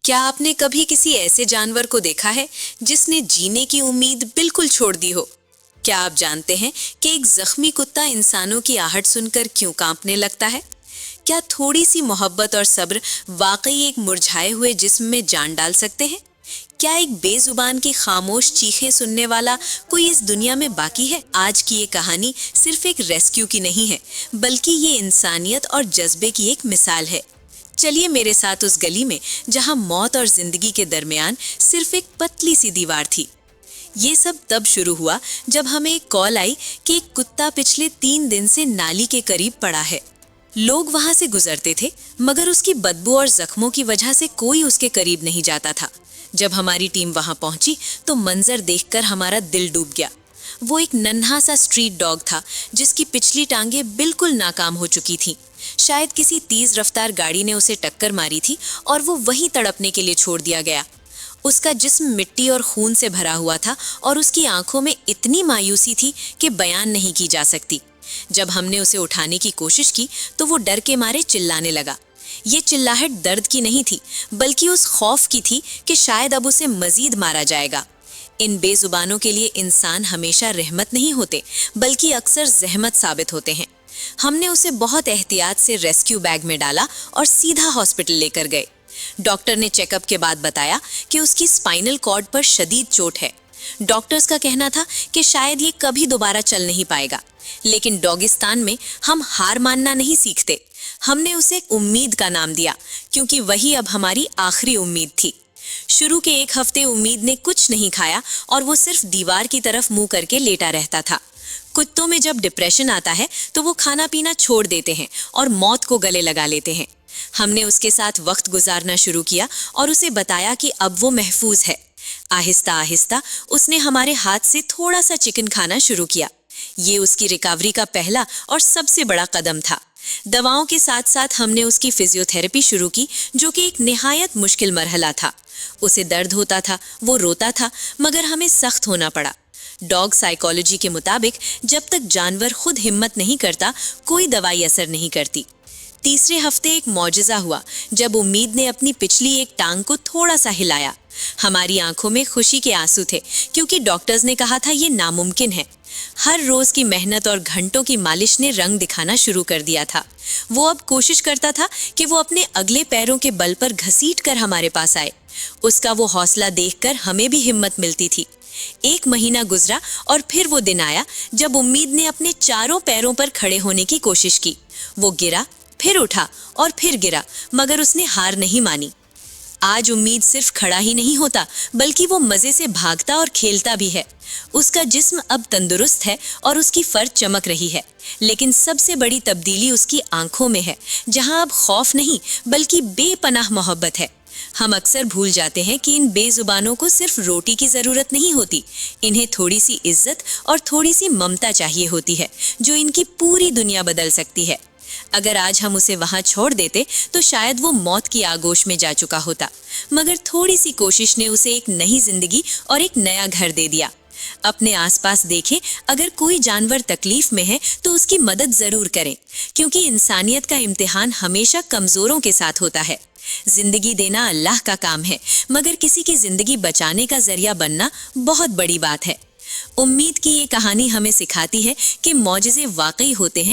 क्या आपने कभी किसी ऐसे जानवर को देखा है जिसने जीने की उम्मीद बिल्कुल छोड़ दी हो? क्या आप जानते हैं कि एक जख्मी कुत्ता इंसानों की आहट सुनकर क्यों कांपने लगता है? क्या थोड़ी सी मोहब्बत और सब्र वाकई एक मुरझाए हुए जिस्म में जान डाल सकते हैं? क्या एक बेजुबान की खामोश चीखें सुनने वाला कोई इस दुनिया में बाकी है? आज की ये कहानी सिर्फ एक रेस्क्यू की नहीं है, बल्कि ये इंसानियत और जज्बे की एक मिसाल है। चलिए मेरे साथ उस गली में जहां मौत और जिंदगी के दरमियान सिर्फ एक पतली सी दीवार थी। ये सब तब शुरू हुआ जब हमें एक कॉल आई कि एक कुत्ता पिछले 3 दिन से नाली के करीब पड़ा है। लोग वहां से गुजरते थे, मगर उसकी बदबू और जख्मों की वजह से कोई उसके करीब नहीं जाता था। जब हमारी टीम वहां पहुंची तो मंजर देखकर हमारा दिल डूब गया। वो एक नन्हा सा स्ट्रीट डॉग था जिसकी पिछली टांगें बिल्कुल नाकाम हो चुकी थीं। शायद किसी तेज रफ्तार गाड़ी ने उसे टक्कर मारी थी और वो वहीं तड़पने के लिए छोड़ दिया गया। उसका जिस्म मिट्टी और खून से भरा हुआ था और उसकी आंखों में इतनी मायूसी थी कि बयान नहीं की जा सकती। जब हमने उसे उठाने की कोशिश की तो वो डर के मारे चिल्लाने लगा। ये चिल्लाहट दर्द की नहीं थी, बल्कि उस खौफ की थी कि शायद अब उसे मजीद मारा जाएगा। इन बेजुबानों के लिए इंसान हमेशा रहमत नहीं होते, बल्कि अक्सर जहमत साबित होते हैं। हमने उसे बहुत एहतियात से रेस्क्यू बैग में डाला और सीधा हॉस्पिटल लेकर गए। डॉक्टर ने चेकअप के बाद बताया कि उसकी स्पाइनल कॉर्ड पर शदीद चोट है। डॉक्टर्स का कहना था कि शायद ये कभी दोबारा चल नहीं पाएगा, लेकिन डॉगिस्तान में हम हार मानना नहीं सीखते। हमने उसे उम्मीद का नाम दिया, क्योंकि वही अब हमारी आखिरी उम्मीद थी। शुरू के 1 हफ्ते उम्मीद ने कुछ नहीं खाया और वो सिर्फ दीवार की तरफ मुंह करके लेटा रहता था। कुत्तों में जब डिप्रेशन आता है तो वो खाना पीना छोड़ देते हैं और मौत को गले लगा लेते हैं। हमने उसके साथ वक्त गुजारना शुरू किया और उसे बताया कि अब वो महफूज है। आहिस्ता आहिस्ता उसने हमारे हाथ से थोड़ा सा चिकन खाना शुरू किया। ये उसकी रिकवरी का पहला और सबसे बड़ा कदम था। दवाओं के साथ साथ हमने उसकी फिजियोथेरेपी शुरू की, जो कि एक निहायत मुश्किल मरहला था। उसे दर्द होता था, वो रोता था, मगर हमें सख्त होना पड़ा। डॉग साइकोलॉजी के मुताबिक जब तक जानवर खुद हिम्मत नहीं करता, कोई दवाई असर नहीं करती। तीसरे हफ्ते एक मौजज़ा हुआ जब उम्मीद ने अपनी पिछली एक टांग को थोड़ा सा हिलाया। हमारी आंखों में खुशी के आंसू थे, क्योंकि डॉक्टर्स ने कहा था ये नामुमकिन है। हर रोज की मेहनत और घंटों की मालिश ने रंग दिखाना शुरू कर दिया था। वो अब कोशिश करता था कि वो अपने अगले पैरों के बल पर घसीट कर हमारे पास आए। उसका वो हौसला देखकर हमें भी हिम्मत मिलती थी। 1 महीना गुजरा और फिर वो दिन आया जब उम्मीद ने अपने चारों पैरों पर खड़े होने की कोशिश की। वो गिरा, फिर उठा और फिर गिरा, मगर उसने हार नहीं मानी। आज उम्मीद सिर्फ खड़ा ही नहीं होता, बल्कि वो मजे से भागता और खेलता भी है। उसका जिस्म अब तंदुरुस्त है और उसकी फर चमक रही है। लेकिन सबसे बड़ी तब्दीली उसकी आंखों में है, जहां अब खौफ नहीं बल्कि बेपनाह मोहब्बत है। हम अक्सर भूल जाते हैं कि इन बेजुबानों को सिर्फ रोटी की जरूरत नहीं होती, इन्हें थोड़ी सी इज्जत और थोड़ी सी ममता चाहिए होती है, जो इनकी पूरी दुनिया बदल सकती है। अगर आज हम उसे वहां छोड़ देते तो शायद वो मौत की आगोश में जा चुका होता, मगर थोड़ी सी कोशिश ने उसे एक नई जिंदगी और एक नया घर दे दिया। अपने आसपास देखें, अगर कोई जानवर तकलीफ में है तो उसकी मदद जरूर करें, क्योंकि इंसानियत का इम्तिहान हमेशा कमजोरों के साथ होता है। जिंदगी देना अल्लाह का काम है, मगर किसी की जिंदगी बचाने का जरिया बनना बहुत बड़ी बात है। उम्मीद की ये कहानी हमें सिखाती है कि मौजज़े वाकई होते हैं